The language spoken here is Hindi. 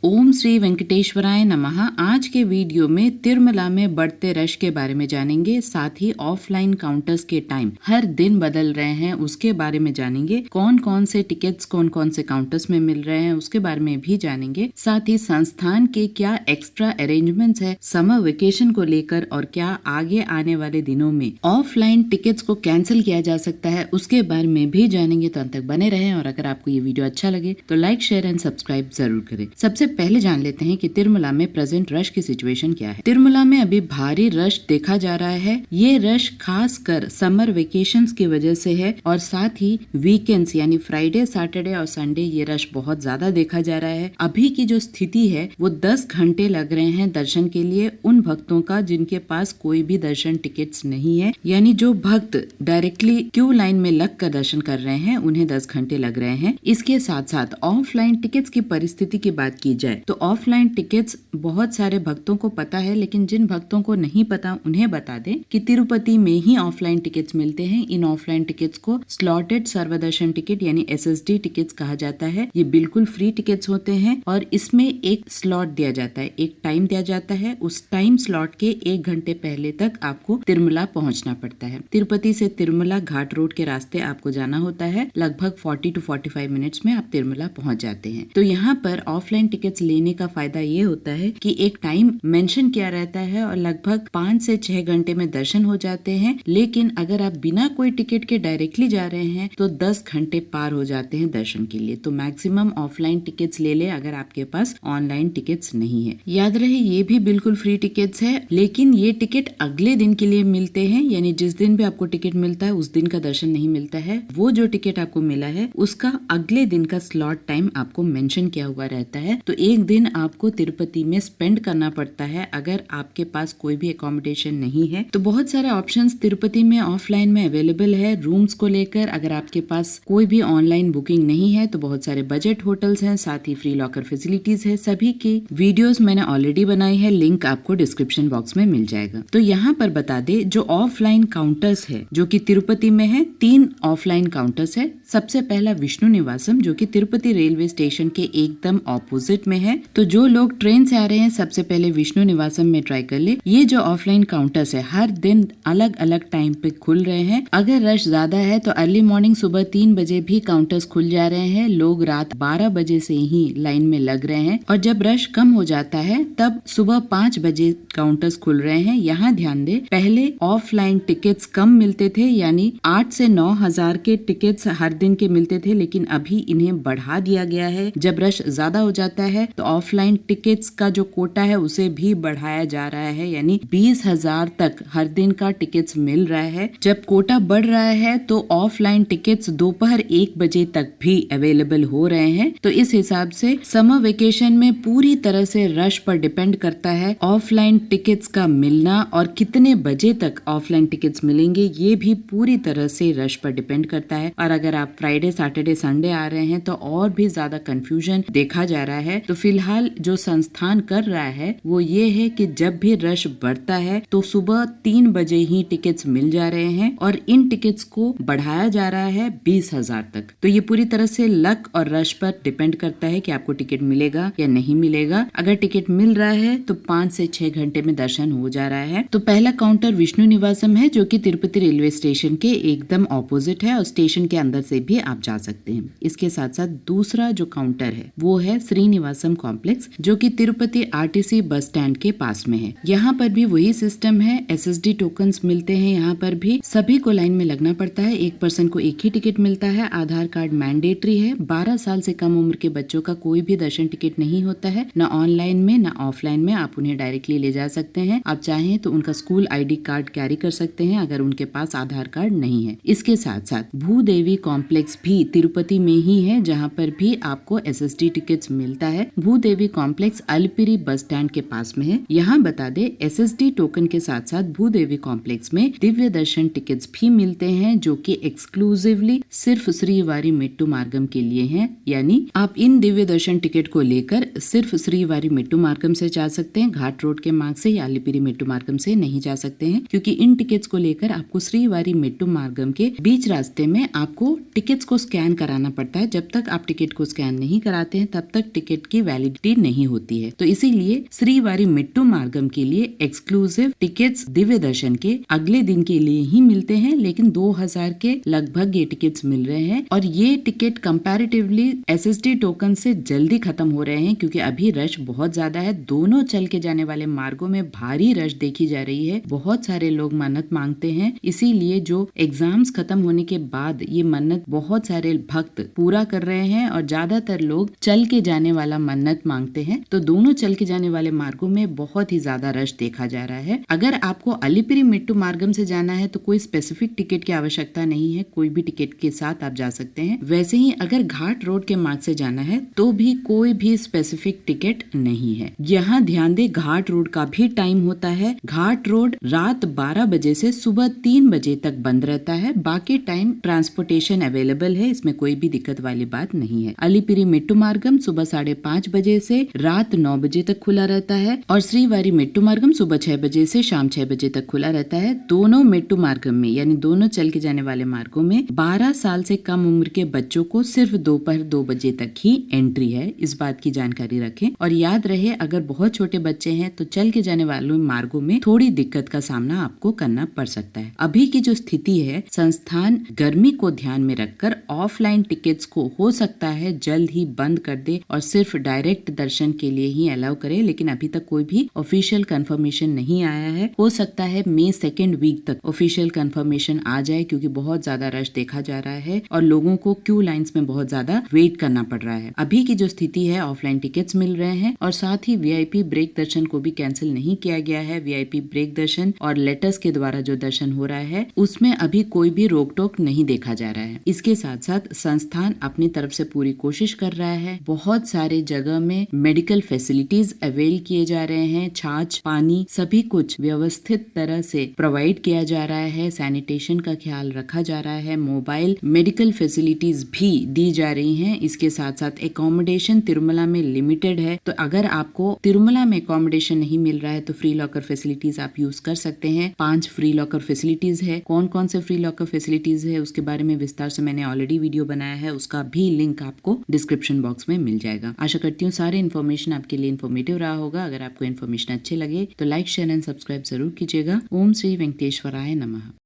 ओम श्री वेंकटेश्वराय नमः। आज के वीडियो में तिरुमला में बढ़ते रश के बारे में जानेंगे, साथ ही ऑफलाइन काउंटर्स के टाइम हर दिन बदल रहे हैं उसके बारे में जानेंगे। कौन कौन से टिकट्स कौन कौन से काउंटर्स में मिल रहे हैं उसके बारे में भी जानेंगे। साथ ही संस्थान के क्या एक्स्ट्रा अरेंजमेंट्स है समर वेकेशन को लेकर, और क्या आगे आने वाले दिनों में ऑफलाइन टिकट्स को कैंसिल किया जा सकता है उसके बारे में भी जानेंगे। तो अंत तक बने रहें, और अगर आपको ये वीडियो अच्छा लगे तो लाइक, शेयर एंड सब्सक्राइब जरूर करें। सबसे पहले जान लेते हैं कि तिरुमला में प्रेजेंट रश की सिचुएशन क्या है। तिरुमला में अभी भारी रश देखा जा रहा है। ये रश खास कर समर वेकेशंस की वजह से है, और साथ ही वीकेंड्स यानी फ्राइडे, सैटरडे और संडे ये रश बहुत ज्यादा देखा जा रहा है। अभी की जो स्थिति है वो 10 घंटे लग रहे हैं दर्शन के लिए उन भक्तों का जिनके पास कोई भी दर्शन टिकट्स नहीं है। यानी जो भक्त डायरेक्टली क्यू लाइन में लग कर दर्शन कर रहे हैं उन्हें 10 घंटे लग रहे हैं। इसके साथ साथ ऑफलाइन टिकट्स की परिस्थिति की बात की जाए तो ऑफलाइन टिकट्स बहुत सारे भक्तों को पता है, लेकिन जिन भक्तों को नहीं पता उन्हें बता दें कि तिरुपति में ही ऑफलाइन टिकट्स मिलते हैं। इन ऑफलाइन टिकट्स को स्लॉटेड सर्वदर्शन टिकट यानी SSD टिकट्स कहा जाता है। ये बिल्कुल फ्री टिकट्स होते हैं और इसमें एक स्लॉट दिया जाता है, एक टाइम दिया जाता है। उस टाइम स्लॉट के 1 घंटे पहले तक आपको तिरुमला पहुंचना पड़ता है। तिरुपति से तिरुमला घाट रोड के रास्ते आपको जाना होता है। लगभग 40 to 45 मिनट्स में आप तिरुमला पहुंच जाते हैं। तो यहाँ पर ऑफलाइन टिकट्स लेने का फायदा ये होता है कि एक टाइम मेंशन किया रहता है और लगभग 5 से 6 घंटे में दर्शन हो जाते हैं। लेकिन अगर आप बिना कोई टिकट के डायरेक्टली जा रहे हैं तो 10 घंटे पार हो जाते हैं दर्शन के लिए। तो मैक्सिमम ऑफलाइन टिकट्स ले ले अगर आपके पास ऑनलाइन टिकट्स नहीं है। याद रहे ये भी बिल्कुल फ्री टिकट्स है, लेकिन ये टिकट अगले दिन के लिए मिलते हैं। यानी जिस दिन भी आपको टिकट मिलता है उस दिन का दर्शन नहीं मिलता है। वो जो टिकट आपको मिला है उसका अगले दिन का स्लॉट टाइम आपको मेंशन किया हुआ रहता है। तो एक दिन आपको तिरुपति में स्पेंड करना पड़ता है अगर आपके पास कोई भी अकोमोडेशन नहीं है। तो बहुत सारे ऑप्शंस तिरुपति में ऑफलाइन में अवेलेबल है रूम्स को लेकर। अगर आपके पास कोई भी ऑनलाइन बुकिंग नहीं है तो बहुत सारे बजट होटल्स हैं, साथ ही फ्री लॉकर फैसिलिटीज है। सभी की वीडियोस मैंने ऑलरेडी बनाई है, लिंक आपको डिस्क्रिप्शन बॉक्स में मिल जाएगा। तो यहाँ पर बता दे जो ऑफलाइन काउंटर्स है जो कि तिरुपति में है, 3 ऑफलाइन काउंटर्स है। सबसे पहला विष्णु निवासम जो कि तिरुपति रेलवे स्टेशन के एकदम ऑपोजिट में है। तो जो लोग ट्रेन से आ रहे हैं सबसे पहले विष्णु निवासम में ट्राई कर ले। ये जो ऑफलाइन काउंटर्स है हर दिन अलग अलग टाइम पे खुल रहे हैं। अगर रश ज्यादा है तो अर्ली मॉर्निंग सुबह 3 बजे भी काउंटर्स खुल जा रहे हैं। लोग रात 12 बजे से ही लाइन में लग रहे हैं, और जब रश कम हो जाता है तब सुबह 5 बजे काउंटर्स खुल रहे हैं। यहाँ ध्यान दे, पहले ऑफलाइन टिकट्स कम मिलते थे, यानी 8 से 9 हजार के टिकट्स हर दिन के मिलते थे, लेकिन अभी इन्हें बढ़ा दिया गया है। जब रश ज्यादा हो जाता है तो ऑफलाइन टिकट्स का जो कोटा है उसे भी बढ़ाया जा रहा है, यानी 20,000 तक हर दिन का टिकट्स मिल रहा है। जब कोटा बढ़ रहा है तो ऑफलाइन टिकट्स दोपहर 1 बजे तक भी अवेलेबल हो रहे हैं। तो इस हिसाब से समर वेकेशन में पूरी तरह से रश पर डिपेंड करता है ऑफलाइन टिकट्स का मिलना, और कितने बजे तक ऑफलाइन टिकट्स मिलेंगे ये भी पूरी तरह से रश पर डिपेंड करता है। और अगर आप फ्राइडे, सैटरडे, संडे आ रहे हैं तो और भी ज्यादा कंफ्यूजन देखा जा रहा है। तो फिलहाल जो संस्थान कर रहा है वो ये है कि जब भी रश बढ़ता है तो सुबह 3 बजे ही टिकट्स मिल जा रहे हैं, और इन टिकट्स को बढ़ाया जा रहा है 20,000 तक। तो ये पूरी तरह से लक और रश पर डिपेंड करता है कि आपको टिकट मिलेगा या नहीं मिलेगा। अगर टिकट मिल रहा है तो 5 से 6 घंटे में दर्शन हो जा रहा है। तो पहला काउंटर विष्णु निवासम है जो कि तिरुपति रेलवे स्टेशन के एकदम ऑपोजिट है, और स्टेशन के अंदर से भी आप जा सकते हैं। इसके साथ साथ दूसरा जो काउंटर है वो है श्रीनिवासम कॉम्प्लेक्स जो कि तिरुपति RTC बस स्टैंड के पास में है। यहाँ पर भी वही सिस्टम है, SSD टोकन्स मिलते हैं। यहाँ पर भी सभी को लाइन में लगना पड़ता है। एक पर्सन को एक ही टिकट मिलता है। आधार कार्ड मैंडेटरी है। 12 साल से कम उम्र के बच्चों का कोई भी दर्शन टिकट नहीं होता है, न ऑनलाइन में न ऑफलाइन में। आप उन्हें डायरेक्टली ले जा सकते हैं। आप चाहें तो उनका स्कूल ID कार्ड कैरी कर सकते हैं अगर उनके पास आधार कार्ड नहीं है। इसके साथ साथ भूदेवी कॉम्प्लेक्स भी तिरुपति में ही है, जहाँ पर भी आपको SSD टिकट्स मिलता है। Bhudevi complex Alipiri bus stand के पास में है। यहाँ बता दे SSD टोकन के साथ साथ भूदेवी कॉम्प्लेक्स में दिव्य दर्शन टिकट्स भी मिलते हैं जो कि एक्सक्लूसिवली सिर्फ श्रीवारी मेट्टू मार्गम के लिए हैं। यानी आप इन दिव्य दर्शन टिकट को लेकर सिर्फ श्रीवारी मेट्टू मार्गम से जा सकते हैं। घाट रोड के मार्ग से या अलिपिरी मेट्टू मार्गम से नहीं जा सकते हैं, क्योंकि इन टिकट्स को लेकर आपको श्रीवारी मेट्टू मार्गम के बीच रास्ते में आपको टिकट्स को स्कैन कराना पड़ता है। जब तक आप टिकट को स्कैन नहीं कराते हैं तब तक टिकट की वैलिडिटी नहीं होती है। तो इसीलिए श्रीवारी मिट्टू मार्गम के लिए एक्सक्लूसिव टिकट्स दिव्य दर्शन के अगले दिन के लिए ही मिलते हैं, लेकिन 2000 के लगभग ये टिकट्स मिल रहे हैं और ये टिकट कंपैरेटिवली SSD टोकन से जल्दी खत्म हो रहे हैं क्योंकि अभी रश बहुत ज्यादा है। दोनों चल के जाने वाले मार्गों में भारी रश देखी जा रही है। बहुत सारे लोग मन्नत मांगते हैं, इसीलिए जो एग्जाम्स खत्म होने के बाद ये मन्नत बहुत सारे भक्त पूरा कर रहे हैं और ज्यादातर लोग चल के जाने वाला मन्नत मांगते हैं। तो दोनों चल के जाने वाले मार्गों में बहुत ही ज्यादा रश देखा जा रहा है। अगर आपको अलिपिरी मिट्टू मार्गम से जाना है तो कोई स्पेसिफिक टिकट की आवश्यकता नहीं है, कोई भी टिकट के साथ आप जा सकते हैं। वैसे ही अगर घाट रोड के मार्ग से जाना है तो भी कोई भी स्पेसिफिक टिकट नहीं है। यहाँ ध्यान दे, घाट रोड का भी टाइम होता है। घाट रोड रात 12 बजे से सुबह 3 बजे तक बंद रहता है, बाकी टाइम ट्रांसपोर्टेशन अवेलेबल है, इसमें कोई भी दिक्कत वाली बात नहीं है। अलिपिरी मिट्टू मार्गम सुबह 5:30 बजे से रात 9 बजे तक खुला रहता है और श्रीवारी मिट्टू मार्गम सुबह 6 बजे से शाम 6 बजे तक खुला रहता है। दोनों मिट्टू मार्गम में यानी दोनों चल के जाने वाले मार्गों में 12 साल से कम उम्र के बच्चों को सिर्फ दोपहर 2 बजे तक ही एंट्री है, इस बात की जानकारी रखें। और याद रहे, अगर बहुत छोटे बच्चे हैं तो चल के जाने वाले मार्गों में थोड़ी दिक्कत का सामना आपको करना पड़ सकता है। अभी की जो स्थिति है, संस्थान गर्मी को ध्यान में रखकर ऑफलाइन टिकट्स को हो सकता है जल्द ही बंद कर दे और सिर्फ डायरेक्ट दर्शन के लिए ही अलाउ करे, लेकिन अभी तक कोई भी ऑफिशियल कंफर्मेशन नहीं आया है। हो सकता है मई 2nd वीक तक ऑफिशियल कंफर्मेशन आ जाए क्योंकि बहुत ज्यादा रश देखा जा रहा है और लोगों को क्यू लाइंस में बहुत ज्यादा वेट करना पड़ रहा है। अभी की जो स्थिति है, ऑफलाइन टिकट्स मिल रहे हैं और साथ ही VIP ब्रेक दर्शन को भी कैंसिल नहीं किया गया है। VIP ब्रेक दर्शन और लेटर्स के द्वारा जो दर्शन हो रहा है उसमें अभी कोई भी रोक टोक नहीं देखा जा रहा है। इसके साथ साथ संस्थान अपनी तरफ से पूरी कोशिश कर रहा है। बहुत सारे जगह में मेडिकल फैसिलिटीज अवेल किए जा रहे हैं, छाछ पानी सभी कुछ व्यवस्थित तरह से प्रोवाइड किया जा रहा है। सैनिटेशन का ख्याल रखा जा रहा है, मोबाइल मेडिकल फैसिलिटीज भी दी जा रही हैं। इसके साथ साथ एकोमोडेशन तिरुमला में लिमिटेड है, तो अगर आपको तिरुमला में एकोमोडेशन नहीं मिल रहा है तो फ्री लॉकर फैसिलिटीज आप यूज कर सकते हैं। 5 फ्री लॉकर फैसिलिटीज है। कौन कौन से फ्री लॉकर फैसिलिटीज है उसके बारे में विस्तार से मैंने ऑलरेडी वीडियो बनाया है, उसका भी लिंक आपको डिस्क्रिप्शन बॉक्स में मिल जाएगा। आशा करती हूँ सारे इन्फॉर्मेशन आपके लिए इन्फॉर्मेटिव रहा होगा। अगर आपको इन्फॉर्मेशन अच्छे लगे तो लाइक शेयर एंड सब्सक्राइब जरूर कीजिएगा। ओम श्री वेंकटेश्वराय नमः।